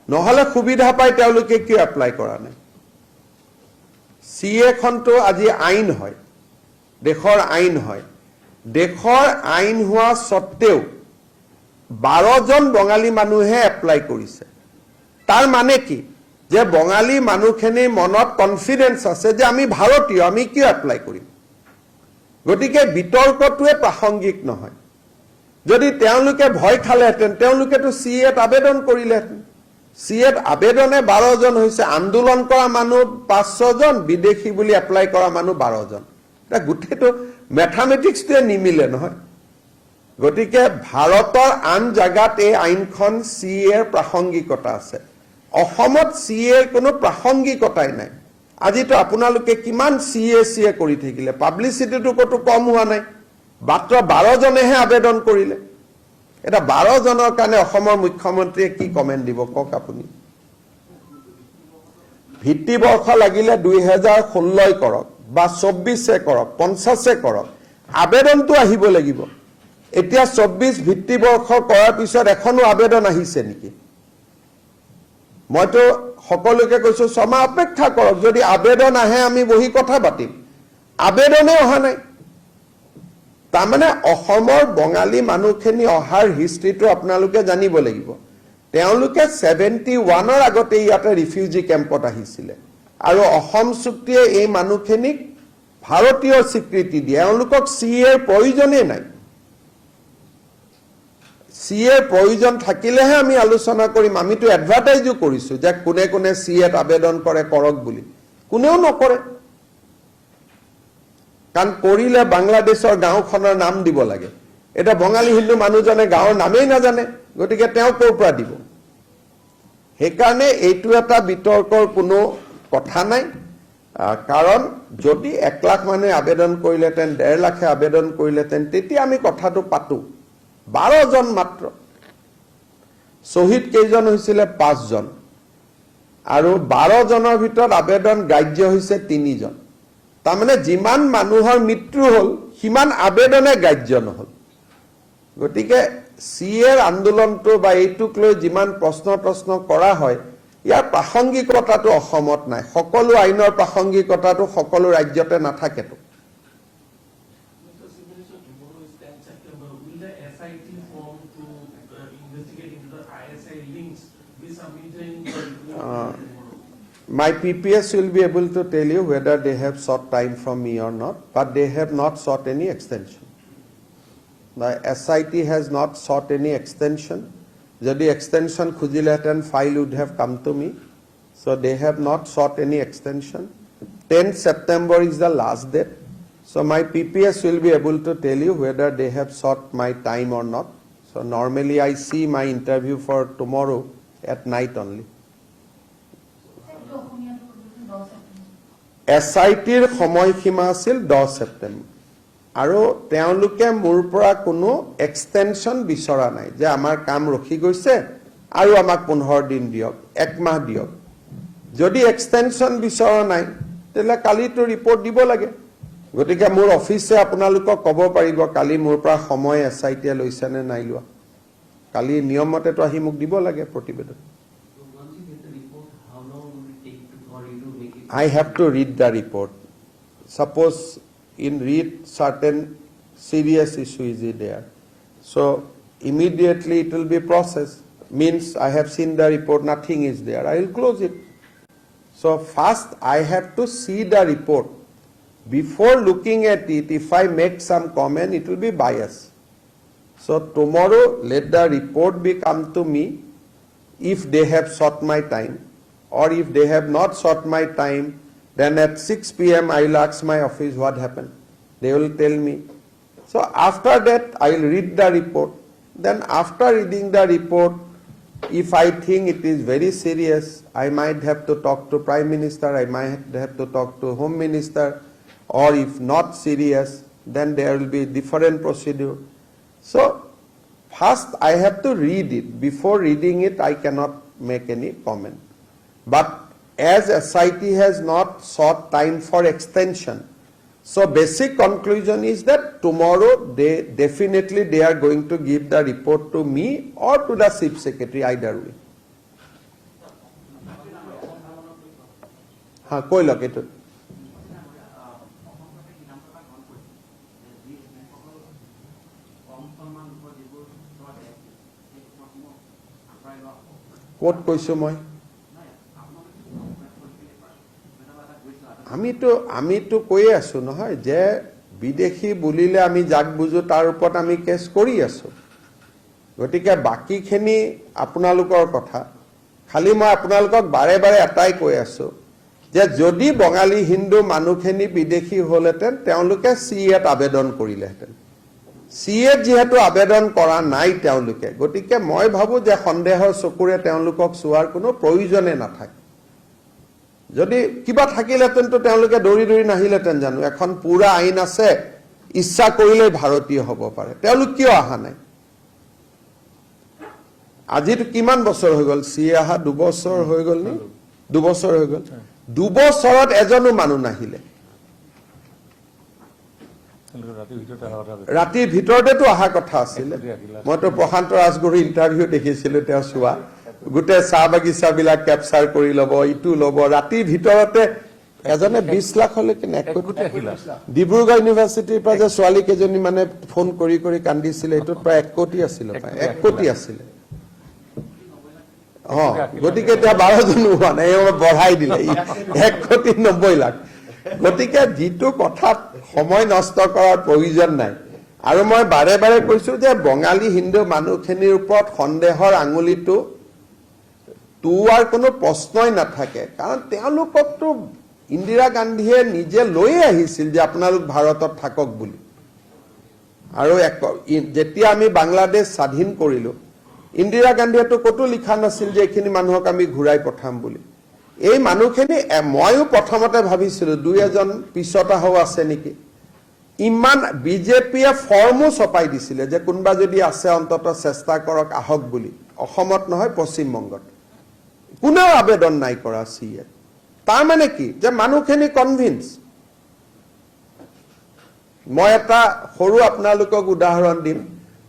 নহলে সুবিধা পাই তেওঁলোকে কি এপ্লাই কৰা নাই সিএ খনটো আজি আইন হয় দেশৰ আইন হয় দেশৰ আইন হোৱা সত্ত্বেও 12 জন বঙালী মানুহে এপ্লাই কৰিছে তার মানে কি যে বঙালী মানুখেনি মনত কনফিডেন্স আছে যে আমি ভাৰতীয় আমি কি এপ্লাই কৰিম গটিকে বিতৰ্কটোৱে প্ৰাসংগিক নহয় যদি তেওঁলোকে ভয় খালেহেঁতেন তেওঁলোকে তো সিএত আবেদন কৰিলেহেঁতেন সিএত আবেদনে 12 জন হৈছে আন্দোলন কৰা মানুহ 500 জন বিদেশী বুলি এপ্লাই কৰা মানুহ 12 জন এটা গুটেটো ম্যাথমেটিক্সটোৱে নিমিলে নহয় গটিকে ভাৰতৰ আন জাগাত এই আইনখন সিএৰ প্ৰাসংগিকতা আছে অসমত সিএৰ কোনো প্ৰাসংগিকতাই নাই আজি তো আপোনালোকে কিমান সিএ কৰি থাকিলে পাবলিসিটিটো কত কম হোৱা নাই মাত্ৰ 12 জনেহে আবেদন কৰিলে এটা 12 জনৰ কাৰণে অসমৰ মুখ্যমন্ত্ৰীয়ে কি কমেন্ট দিব কক আপুনি ভিত্তি বৰ্ষ লাগিলে 2016 কৰক বা 24 কৰক 50 কৰক আবেদনটো আহিব লাগিব এতিয়া 24 ভিত্তি বৰ্ষ কৰাৰ পিছত এখনো আবেদন আহিছে নেকি মইতো সকলোকে কৈছো সমা অপেক্ষা কৰক যদি আবেদন আহে আমি বহি কথা পাতিম আবেদনে অহা নাই তাৰমানে অসমৰ বঙালী মানুহখিনি অহাৰ হিষ্ট্ৰীটো আপোনালোকে জানিব লাগিব তেওঁলোকে 71 ৰ আগতে ইয়াতে ৰিফিউজি কেম্পত আহিছিল আৰু অসম চুক্তিয়ে এই মানুহখিনিক ভাৰতীয় স্বীকৃতি দিয়ে তেওঁলোকক সিএৰ প্ৰয়োজনে নাই সিএৰ প্ৰয়োজন থাকিলেহে আমি আলোচনা কৰিম আমিতো এডভাৰটাইজও কৰিছো যে কোনে কোনে সিএত আবেদন কৰে কৰক বুলি কোনেও নকৰে কাৰণ কৰিলে বাংলাদেশৰ গাঁওখনৰ নাম দিব লাগে এটা বঙালী হিন্দু মানুহজনে গাঁৱৰ নামেই নাজানে, গতিকে তেওঁ ক'ৰ পৰা দিব? সেইকাৰণে এইটো এটা বিতৰ্কৰ কোনো কথা নাই। কাৰণ যদি 1 লাখ মানুহে আবেদন কৰিলেহেঁতেন, 1.5 লাখে আবেদন কৰিলেহেঁতেন, তেতিয়া আমি কথাটো পাতো। 12 জন মাত্ৰ, শ্বহীদ কেইজন হৈছিলে? 5 জন, আৰু 12 জনৰ ভিতৰত আবেদন গ্ৰাহ্য হৈছে 3 জন। তাৰমানে যিমান মানুহৰ মৃত্যু হ'ল সিমান আবেদনে গ্ৰাহ্য নহ'ল। গতিকে CAৰ আন্দোলনটো বা এইটোক লৈ যিমান প্ৰশ্ন কৰা হয়, ইয়াৰ প্ৰাসংগিকতাটো অসমত নাই। সকলো আইনৰ প্ৰাসংগিকতাটো সকলো ৰাজ্যতে নাথাকেতো। Mr. Chief Minister, tomorrow is 10 September. Will the SIT form to investigate into the ISI links be submitted in the tomorrow? My PPS will be able to tell you whether they have sought time from me or not, but they have not sought any extension. The SIT has not sought any extension. Jodi extension khujileten, file would have come to me. So they have not sought any extension. 10 September is the last date. So my PPS will be able to tell you whether they have sought my time or not. So normally I see my interview for tomorrow at night only. SITৰ সময়সীমা আছিল 10 ছেপ্টেম্বৰ, আৰু তেওঁলোকে মোৰ পৰা কোনো extension বিচৰা নাই যে আমাৰ কাম ৰখি গৈছে আৰু আমাক 15 দিন দিয়ক, 1 মাহ দিয়ক। যদি এক্সটেনশ্যন বিচৰা নাই তেতিয়াহ'লে কালিতো ৰিপৰ্ট দিব লাগে। গতিকে মোৰ অফিচে আপোনালোকক ক'ব পাৰিব কালি মোৰ পৰা সময় SITয়ে লৈছে নে নাই লোৱা। কালি নিয়মমতেতো আহি মোক দিব লাগে প্ৰতিবেদন। I have to read the report. Suppose in read certain serious issue is there. So immediately it will be processed. Means I have seen the report, nothing is there. I will close it. So first I have to see the report. Before looking at it, if I make some comment, it will be biased. So tomorrow let the report be come to me if they have sought my time. Or if they have not sought my time, then at 6 p.m. I will ask my office what happened. They will tell me. So after that, I will read the report. Then after reading the report, if I think it is very serious, I might have to talk to Prime Minister, I might have to talk to Home Minister, or if not serious, then there will be different procedure. So first I have to read it. Before reading it, I cannot make any comment. But as SIT has not sought time for extension, so basic conclusion is that tomorrow they definitely they are going to give the report to me or to the Chief Secretary, either way. Ha koi log etu. Kot koisu moi? আমিতো কৈয়ে আছো নহয় যে বিদেশী বুলিলে আমি যাক বুজো তাৰ ওপৰত আমি কেছ কৰি আছো। গতিকে বাকিখিনি আপোনালোকৰ কথা। খালি মই আপোনালোকক বাৰে বাৰে এটাই কৈ আছো যে যদি বঙালী হিন্দু মানুহখিনি বিদেশী হ'লেহেঁতেন তেওঁলোকে CAত আবেদন কৰিলেহেঁতেন। CAত যিহেতু আবেদন কৰা নাই তেওঁলোকে, গতিকে মই ভাবো যে সন্দেহৰ চকুৰে তেওঁলোকক চোৱাৰ কোনো প্ৰয়োজনে নাথাকে। যদি কিবা থাকিলেহেঁতেন তো তেওঁলোকে দৌৰি নাহিলেহেঁতেন জানো? এখন পুৰা আইন আছে, ইচ্ছা কৰিলে ভাৰতীয় হ'ব পাৰে। তেওঁলোক কিয় অহা নাই? আজিতো কিমান বছৰ হৈ গ'ল? CA অহা 2 বছৰ হৈ গ'ল নি? 2 বছৰ হৈ গ'ল। 2 বছৰত এজনো মানুহ নাহিলে। ৰাতিৰ ভিতৰতেতো অহা কথা আছিলে। মইতো প্ৰশান্ত ৰাজগুৰুৰ ইণ্টাৰভিউ দেখিছিলো, তেওঁ চোৱা গোটেই চাহ বাগিচা বিলাক কেপচাৰ কৰি ল'ব, ইটো ল'ব। ৰাতিৰ ভিতৰতে এজনে 20 লাখলৈকে ডিব্ৰুগড় ইউনিভাৰ্চিটিৰ পৰা যে ছোৱালী কেইজনী মানে ফোন কৰি কান্দিছিলে, এইটোত প্ৰায় 1 কোটি আছিলে, 1 কোটি আছিলে। গতিকে এতিয়া 12 জন হোৱা নাই, বঢ়াই দিলে 1 কোটি 90 লাখ। গতিকে যিটো কথাত সময় নষ্ট কৰাৰ প্ৰয়োজন নাই। আৰু মই বাৰে বাৰে কৈছো যে বঙালী হিন্দু মানুহখিনিৰ ওপৰত সন্দেহৰ আঙুলিটো তোৱাৰ কোনো প্ৰশ্নই নাথাকে। কাৰণ তেওঁলোককতো ইন্দিৰা গান্ধীয়ে নিজে লৈয়ে আহিছিল যে আপোনালোক ভাৰতত থাকক বুলি। আৰু যেতিয়া আমি বাংলাদেশ স্বাধীন কৰিলোঁ ইন্দিৰা গান্ধীয়েতো কতো লিখা নাছিল যে এইখিনি মানুহক আমি ঘূৰাই পঠাম বুলি এই মানুহখিনি ময়ো প্ৰথমতে ভাবিছিলোঁ দুই এজন পিছত আহো আছে নেকি ইমান বিজেপিয়ে ফৰ্মো ছপাই দিছিলে যে কোনোবা যদি আছে অন্তত চেষ্টা কৰক আহক বুলি অসমত নহয় পশ্চিমবংগত কোনেও আবেদন নাই কৰা সিয়ে তাৰ মানে কি যে মানুহখিনি কনভিন্স মই এটা সৰু আপোনালোকক উদাহৰণ দিম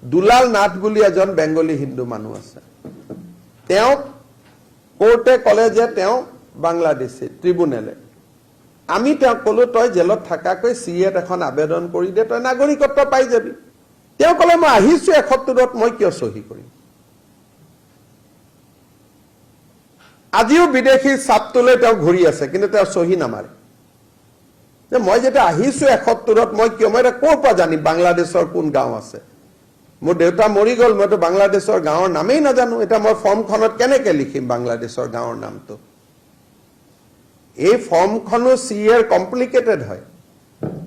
দুলাল নাথ বুলি এজন বেংগলী হিন্দু মানুহ আছে তেওঁ কোৰ্টে ক'লে যে তেওঁ বাংলাদেশী ট্ৰিব্যুনেলে আমি তেওঁ ক'লো তই জেলত থাকাকৈ সিয়েত এখন আবেদন কৰি দে তই নাগৰিকত্ব পাই যাবি তেওঁ ক'লে মই আহিছো ৭১ত মই কিয় চহী কৰিম আজিও বিদেশী চাপটোলৈ তেওঁ ঘূৰি আছে কিন্তু তেওঁ চহী নামাৰে যে মই যেতিয়া আহিছো ৭১ত মই কিয় মই এটা ক'ৰ পৰা জানিম বাংলাদেশৰ কোন গাঁও আছে মোৰ দেউতা মৰি গ'ল মইতো বাংলাদেশৰ গাঁৱৰ নামেই নাজানো এটা মই ফৰ্মখনত কেনেকে লিখিম বাংলাদেশৰ গাঁৱৰ নামটো এই ফৰ্মখনো সিয়েৰ কমপ্লিকেটেড হয়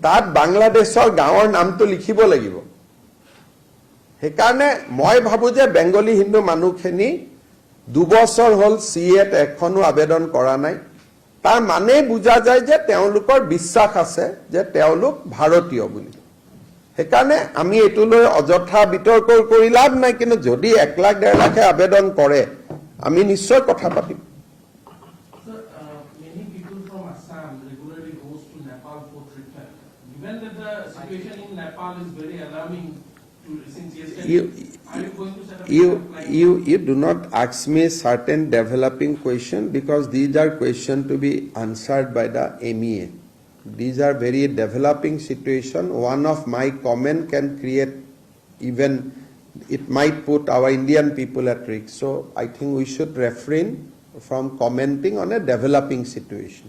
তাত বাংলাদেশৰ গাঁৱৰ নামটো লিখিব লাগিব সেইকাৰণে মই ভাবো যে বেংগলী হিন্দু মানুহখিনি 2 বছৰ হ'ল সিয়েত এখনো আবেদন কৰা নাই তাৰ মানে বুজা যায় যে তেওঁলোকৰ বিশ্বাস আছে যে তেওঁলোক ভাৰতীয় বুলি সেইকাৰণে আমি এটোলৈ অযথা বিতৰ্ক কৰি লাভ নাই কিন্তু যদি 1 লাখ 1.5 লাখে আবেদন কৰে আমি নিশ্চয় কথা পাতিম Many people from Assam regularly goes to Nepal for treatment. Given that the situation in Nepal is very alarming since yesterday, are you going to set up you do not ask me certain developing question because these are questions to be answered by the MEA. These are very developing situation. One of my comment can create even it might put our Indian people at risk. So I think we should refrain from commenting on a developing situation.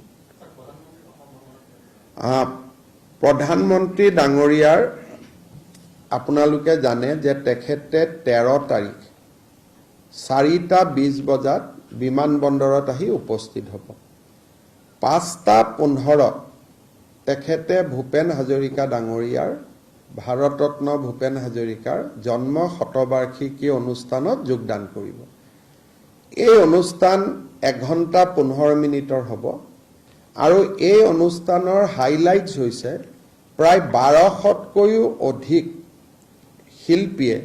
প্ৰধানমন্ত্ৰী ডাঙৰীয়াৰ আপোনালোকে জানে যে তেখেতে 13 তাৰিখ 4:20 বজাত বিমানবন্দৰত আহি উপস্থিত হ'ব 5:15 তেখেতে ভূপেন হাজৰিকা ডাঙৰীয়াৰ ভাৰতৰত্ন ভূপেন হাজৰিকাৰ জন্ম শতবাৰ্ষিকী অনুষ্ঠানত যোগদান কৰিব এই অনুষ্ঠান 1 ঘণ্টা 15 মিনিটৰ হ'ব আৰু এই অনুষ্ঠানৰ হাইলাইটস হৈছে প্ৰায় 1200তকৈও অধিক শিল্পীয়ে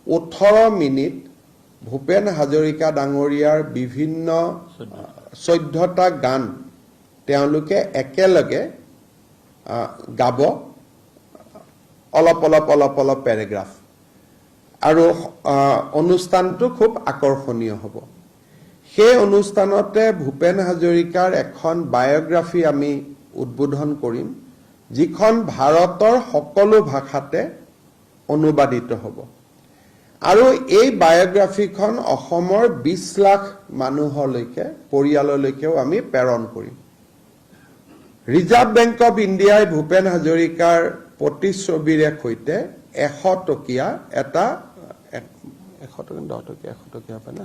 18 মিনিট ভূপেন হাজৰিকা ডাঙৰীয়াৰ বিভিন্ন 14টা গান তেওঁলোকে একেলগে গাব অলপ পেৰাগ্ৰাফ আৰু অনুষ্ঠানটো খুব আকৰ্ষণীয় হ'ব সেই অনুষ্ঠানতে ভূপেন হাজৰিকাৰ এখন বায়োগ্ৰাফি আমি উদ্বোধন কৰিম যিখন ভাৰতৰ সকলো ভাষাতে অনুবাদিত হ'ব আৰু এই বায়োগ্ৰাফিখন অসমৰ 20 লাখ মানুহলৈকে পৰিয়াললৈকেও আমি প্ৰেৰণ কৰিম ৰিজাৰ্ভ বেংক অফ ইণ্ডিয়াই ভূপেন হাজৰিকাৰ প্ৰতিচ্ছবিৰে সৈতে 100 টকীয়া এটা 100 টকা 10 টকীয়া 100 টকীয়া পায় না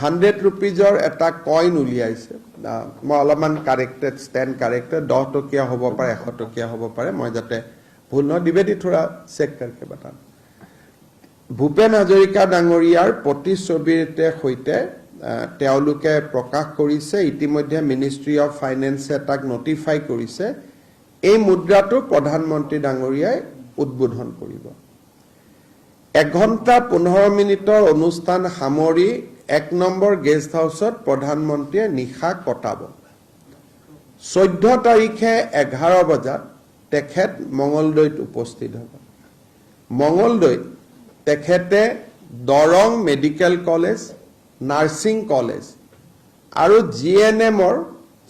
100 rupeesৰ এটা কইন উলিয়াইছে মই অলপমান কাৰেক্টেড ষ্টেণ্ড কাৰেক্টেড 10 টকীয়া হ'ব পাৰে 100 টকীয়া হ'ব পাৰে মই যাতে ভুল ন দিবেদি থোৰা চেক কৰকে বাতান ভূপেন হাজৰিকা ডাঙৰীয়াৰ প্ৰতিচ্ছবিৰে সৈতে তেওঁলোকে প্ৰকাশ কৰিছে ইতিমধ্যে মিনিষ্ট্ৰি অফ ফাইনেন্সে তাক নটিফাই কৰিছে এই মুদ্ৰাটো প্ৰধানমন্ত্ৰী ডাঙৰীয়াই উদ্বোধন কৰিব 1 ঘণ্টা 15 মিনিটৰ অনুষ্ঠান সামৰি 1 নম্বৰ গেষ্ট হাউচত প্ৰধানমন্ত্ৰীয়ে নিশা কটাব 14 তাৰিখে 11 বজাত তেখেত মঙ্গলদৈত উপস্থিত হ'ব মঙ্গলদৈত তেখেতে Darrang medical college nursing college আৰু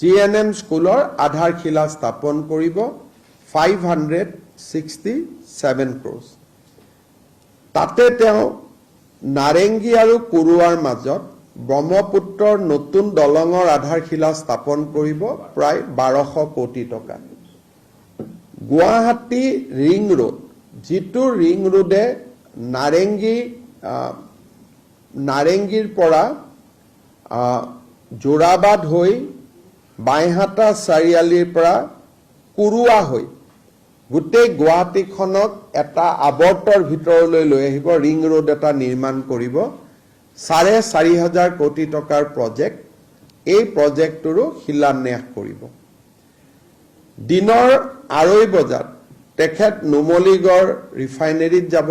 জিএনএম স্কুলৰ আধাৰশিলা স্থাপন কৰিব 567 crores তাতে তেওঁ নাৰেংগী আৰু কুৰুৱাৰ মাজত ব্ৰহ্মপুত্ৰৰ নতুন দলঙৰ আধাৰশিলা স্থাপন কৰিব প্ৰায় 1200 কোটি টকা গুৱাহাটী ৰিং ৰোড যিটো ৰিং ৰোডে নাৰেংগীৰ পৰা জোৰাবাদ হৈ বাইহাটা চাৰিআলিৰ পৰা কুৰুৱা হৈ গোটেই গুৱাহাটীখনক এটা আৱৰ্তৰ ভিতৰলৈ লৈ আহিব, ৰিং ৰোড এটা নিৰ্মাণ কৰিব, 4,500 কোটি টকাৰ প্ৰজেক্ট, এই প্ৰজেক্টটোৰো শিলান্যাস কৰিব। দিনৰ 2:30 বজাত তেখেত নুমলীগড় ৰিফাইনেৰীত যাব,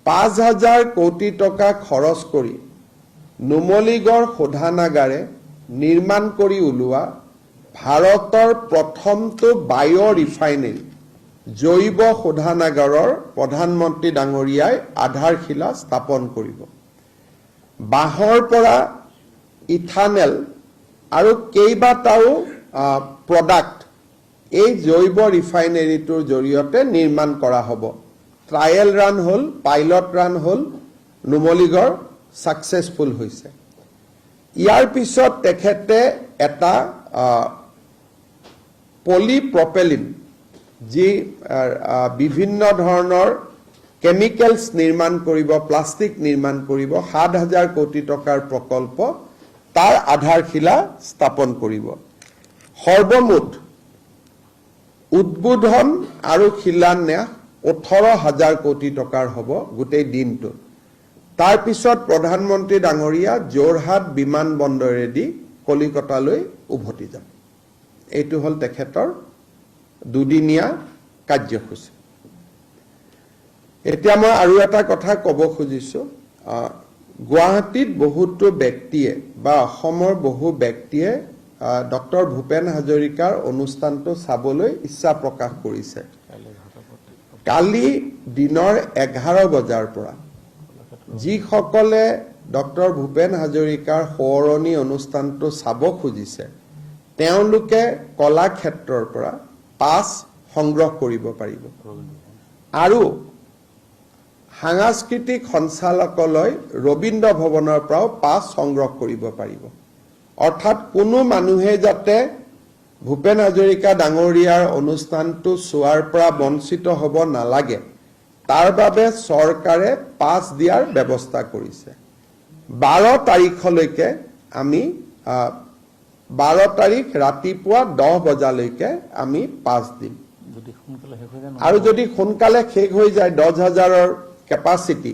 5,000 কোটি টকা খৰচ কৰি নুমলীগড় শোধনাগাৰে নিৰ্মাণ কৰি ওলোৱা ভাৰতৰ প্ৰথমটো বায়' ৰিফাইনেৰী জৈৱ শোধনাগাৰৰ প্ৰধানমন্ত্ৰী ডাঙৰীয়াই আধাৰশিলা স্থাপন কৰিব। বাঁহৰ পৰা ইথানেল আৰু কেইবাটাও প্ৰডাক্ট এই জৈৱ ৰিফাইনেৰীটোৰ জৰিয়তে নিৰ্মাণ কৰা হ'ব। ট্ৰায়েল ৰান হ'ল, পাইলট ৰান হ'ল, নুমলীগড় ছাকচেছফুল হৈছে। ইয়াৰ পিছত তেখেতে এটা পলিপ্ৰপেলিন, যি বিভিন্ন ধৰণৰ কেমিকেলছ নিৰ্মাণ কৰিব, প্লাষ্টিক নিৰ্মাণ কৰিব, 7,000 কোটি টকাৰ প্ৰকল্প, তাৰ আধাৰশিলা স্থাপন কৰিব। সৰ্বমুঠ উদ্বোধন আৰু শিলান্যাস 18,000 কোটি টকাৰ হ'ব গোটেই দিনটোত। তাৰ পিছত প্ৰধানমন্ত্ৰী ডাঙৰীয়া যোৰহাট বিমানবন্দৰেদি কলিকতালৈ উভতি যাব। এইটো হ'ল তেখেতৰ দুদিনীয়া কাৰ্যসূচী। এতিয়া মই আৰু এটা কথা ক'ব খুজিছো, গুৱাহাটীত বহুতো ব্যক্তিয়ে বা অসমৰ বহু ব্যক্তিয়ে ডক্টৰ ভূপেন হাজৰিকাৰ অনুষ্ঠানটো চাবলৈ ইচ্ছা প্ৰকাশ কৰিছে। কালি দিনৰ 11 বজাৰ পৰা যিসকলে ডক্টৰ ভূপেন হাজৰিকাৰ সোঁৱৰণি অনুষ্ঠানটো চাব খুজিছে, তেওঁলোকে কলাক্ষেত্ৰৰ পৰা পাছ সংগ্ৰহ কৰিব পাৰিব আৰু সাংস্কৃতিক সঞ্চালকালয় ৰবীন্দ্ৰ ভৱনৰ পৰাও পাছ সংগ্ৰহ কৰিব পাৰিব। অৰ্থাৎ কোনো মানুহে যাতে ভূপেন হাজৰিকা ডাঙৰীয়াৰ অনুষ্ঠানটো চোৱাৰ পৰা বঞ্চিত হ'ব নালাগে, তাৰ বাবে চৰকাৰে পাছ দিয়াৰ ব্যৱস্থা কৰিছে। 12 তাৰিখলৈকে আমি 12 তাৰিখ ৰাতিপুৱা 10 বজালৈকে আমি পাছ দিম। আৰু যদি সোনকালে শেষ হৈ যায়, 10,000ৰ কেপাচিটি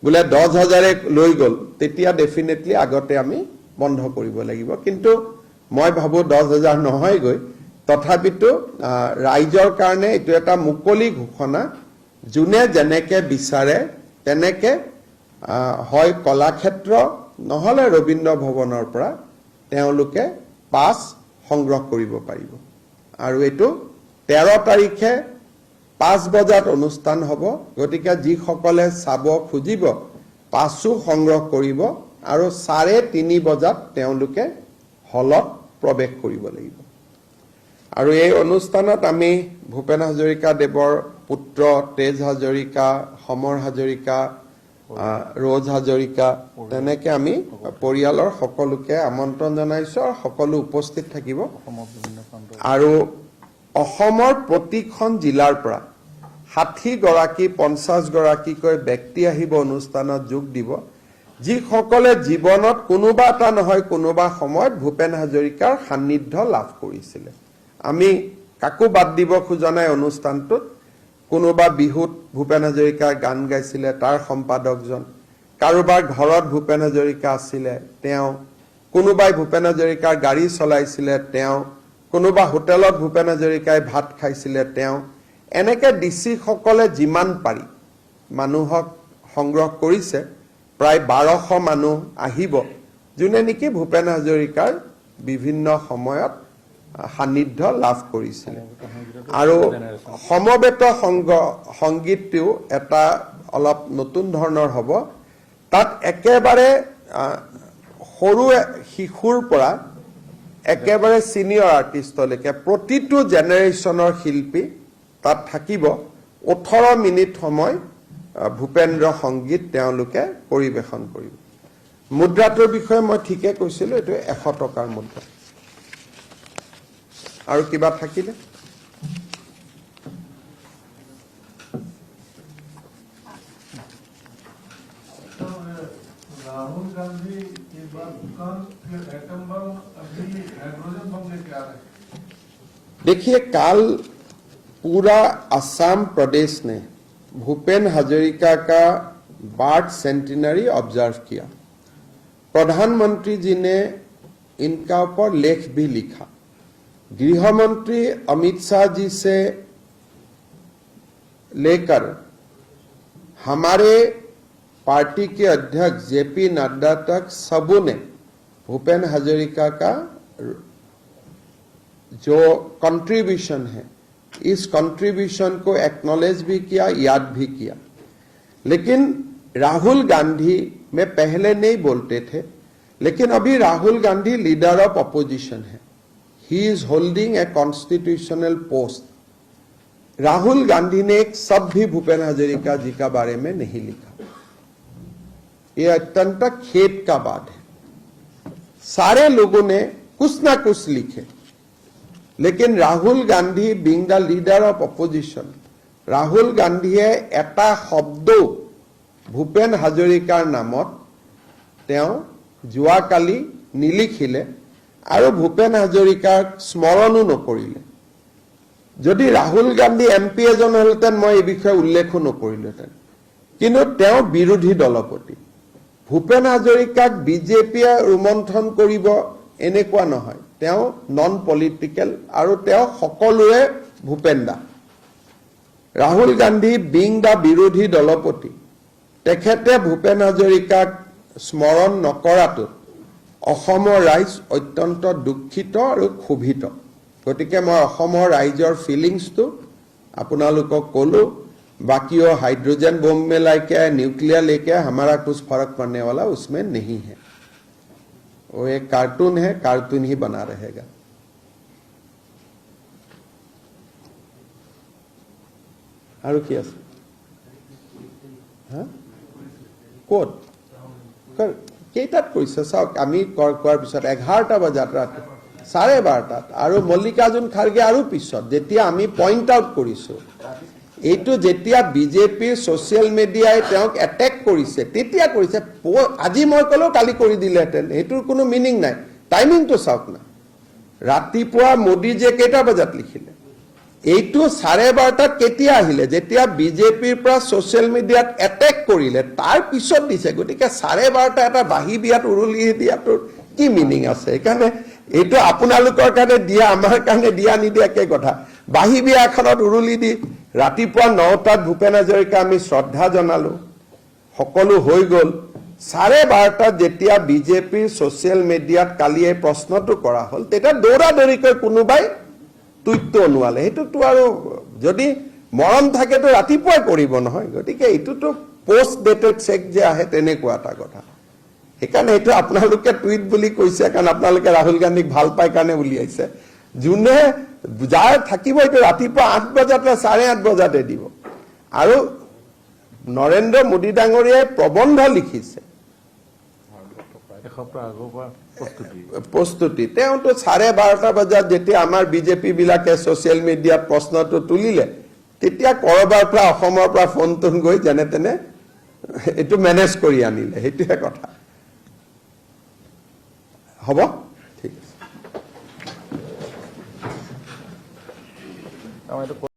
বোলে 10,000 লৈ গ'ল, তেতিয়া ডেফিনেটলি আগতে আমি বন্ধ কৰিব লাগিব। কিন্তু মই ভাবোঁ 10,000 নহয়গৈ, তথাপিতো ৰাইজৰ কাৰণে এইটো এটা মুকলি ঘোষণা, যোনে যেনেকে বিচাৰে তেনেকে হয় কলাক্ষেত্ৰ নহ'লে ৰবীন্দ্ৰ ভৱনৰ পৰা তেওঁলোকে পাছ সংগ্ৰহ কৰিব পাৰিব। আৰু এইটো 13 তাৰিখে 5 বজাত অনুষ্ঠান হ'ব। গতিকে যিসকলে চাব খুজিব পাছো সংগ্ৰহ কৰিব আৰু 3:30 বজাত তেওঁলোকে হলত প্ৰৱেশ কৰিব লাগিব। আৰু এই অনুষ্ঠানত আমি ভূপেন হাজৰিকা দেৱৰ পুত্ৰ তেজ হাজৰিকা, সমৰ হাজৰিকা, ৰজ হাজৰিকা, তেনেকে আমি পৰিয়ালৰ সকলোকে আমন্ত্ৰণ জনাইছোঁ আৰু সকলো উপস্থিত থাকিব। আৰু অসমৰ প্ৰতিখন জিলাৰ পৰা 60 গৰাকী 50 গৰাকীকৈ ব্যক্তি আহিব অনুষ্ঠানত যোগ দিব, যিসকলে জীৱনত কোনোবা এটা নহয় কোনোবা সময়ত ভূপেন হাজৰিকাৰ সান্নিধ্য লাভ কৰিছিলে। আমি কাকো বাদ দিব খোজা নাই অনুষ্ঠানটোত। কোনোবা বিহুত ভূপেন হাজৰিকাৰ গান গাইছিলে, তাৰ সম্পাদকজন, কাৰোবাৰ ঘৰত ভূপেন হাজৰিকা আছিলে তেওঁ, কোনোবাই ভূপেন হাজৰিকাৰ গাড়ী চলাইছিলে তেওঁ, কোনোবা হোটেলত ভূপেন হাজৰিকাই ভাত খাইছিলে তেওঁ। এনেকে ডিচিসকলে যিমান পাৰি মানুহক সংগ্ৰহ কৰিছে, প্ৰায় 1200 মানুহ আহিব, যোনে নেকি ভূপেন হাজৰিকাৰ বিভিন্ন সময়ত সান্নিধ্য লাভ কৰিছিল। আৰু সমবেত সংগীতটিও এটা অলপ নতুন ধৰণৰ হ'ব। তাত একেবাৰে সৰু শিশুৰ পৰা একেবাৰে ছিনিয়ৰ আৰ্টিষ্টলৈকে প্ৰতিটো জেনেৰেশ্যনৰ শিল্পী তাত থাকিব। 18 মিনিট সময় ভূপেন্দ্ৰ সংগীত তেওঁলোকে পৰিৱেশন কৰিব। মুদ্ৰাটোৰ বিষয়ে মই ঠিকে কৈছিলোঁ, এইটো 100 টকাৰ মুদ্ৰা। আৰু কিবা থাকিলে राहुल गांधी के बाद दुकान फिर एटम बम अभी हाइड्रोजन बम लेके आ रहे हैं। देखिए, काल पूरा असम प्रदेश ने भूपेन हजारिका का बर्थ सेंटिनरी ऑब्जर्व किया। प्रधानमंत्री जी ने इनका ऊपर लेख भी लिखा। गृह मंत्री अमित शाह जी से लेकर हमारे पार्टी के अध्यक्ष जेपी नड्डा तक सबों ने भूपेन हजारिका का जो कंट्रीब्यूशन है, इस कंट्रीब्यूशन को एक्नॉलेज भी किया, याद भी किया। लेकिन राहुल गांधी में पहले नहीं बोलते थे, लेकिन अभी Rahul Gandhi leader of opposition है। He is holding a constitutional post. Rahul Gandhi ने एक शब्द भी भूपेन हजारिका जी का बारे में नहीं लिखा। ये अत्यंत खेद का बात है। सारे लोगों ने कुछ ना कुछ लिखे, लेकिन Rahul Gandhi being the leader of opposition, Rahul गांधीये एटा शब्द भूपेन हजारिकार नामत जोवाकाली निलिखिले और भूपेन हजारिकार स्मरणो नकरिले। यदि राहुल गांधी एमपी एजन हलतेन मैं ये विषय उल्लेखो नकरिलेतेन, किन्तु विरोधी दलपति भूपेन हजारिकाक बीजेपीये रुमंथन करिब एनेकुवा নহয়। नन पलिटिकल और सकलोरे भूपेन दा। राहुल गांधी बीइंग द विरोधी दलपति तेखेते भूपेन हजारिकाक स्मरण नकरातो अहोमर राइज अत्यंत दुखित और क्षोभित। गतिके मैं अहोमर राइजर फिलिंग्सटो आपनालोকক कलो। बाकी वो हाइड्रोजन बम में लाके न्यूक्लियर लेके हमारा कुछ फर्क पड़ने वाला उसमें नहीं है। वो एक कार्टून है, कार्टून ही बना रहेगा। और क्या कत কেইটাত কৰিছে চাওক। আমি কোৱাৰ পিছত 11টা বজাত ৰাতি 12:30 আৰু মল্লিকাৰ্জুন খাৰ্গে আৰু পিছত যেতিয়া আমি পইণ্ট আউট কৰিছো, এইটো যেতিয়া বিজেপিৰ সোশ্যাল মিডিয়াই তেওঁক এটেক কৰিছে তেতিয়া কৰিছে। আজি মই কলো কালি কৰি দিলেহেঁতেন, এইটোৰ কোনো মিনিং নাই। টাইমিংটো চাওক না। ৰাতিপুৱা মোদীজীয়ে কেইটা বজাত লিখিলে, এইটো 12:30 কেতিয়া আহিলে, যেতিয়া বিজেপিৰ পৰা সোশ্যাল মিডিয়াত এটেক কৰিলে তাৰ পিছত দিছে। গতিকে 12:30 এটা বাহি বিয়াত উৰুলি দিয়াটোৰ কি মিনিং আছে? সেইকাৰণে এইটো আপোনালোকৰ কাৰণে দিয়া, আমাৰ কাৰণে দিয়া নিদিয়া একে কথা। বাহি বিয়া এখনত উৰুলি দি ৰাতিপুৱা 9টাত ভূপেন হাজৰিকা আমি শ্ৰদ্ধা জনালো, সকলো হৈ গ'ল। 12:30 যেতিয়া বিজেপিৰ সোশ্যাল মিডিয়াত কালি এই প্ৰশ্নটো কৰা হ'ল, তেতিয়া দৌৰাদৌৰিকৈ কোনোবাই টুইটটো অনুৱালে। সেইটোতো আৰু যদি মৰম থাকেতো ৰাতিপুৱাই কৰিব নহয়। গতিকে এইটোতো পোষ্ট ডেটেড চেক যে আহে তেনেকুৱা এটা কথা। সেইকাৰণে এইটো আপোনালোকে টুইট বুলি কৈছে কাৰণ আপোনালোকে ৰাহুল গান্ধীক ভাল পায় কাৰণে উলিয়াইছে। যোনে যাৰ থাকিব এইটো ৰাতিপুৱা 8 বজাতে 8:30 বজাতে দিব। আৰু নৰেন্দ্ৰ মোদী ডাঙৰীয়াই প্ৰবন্ধ লিখিছে প্ৰস্তুতি। তেওঁতো 12:30 বজাত যেতিয়া আমাৰ বিজেপি বিলাকে সোশ্যাল মিডিয়াত প্ৰশ্নটো তুলিলে, তেতিয়া কৰবাৰ পৰা অসমৰ পৰা ফোন টোন গৈ যেনে তেনে এইটো মেনেজ কৰি আনিলে। সেইটোহে কথা। হ'ব, ঠিক আছে।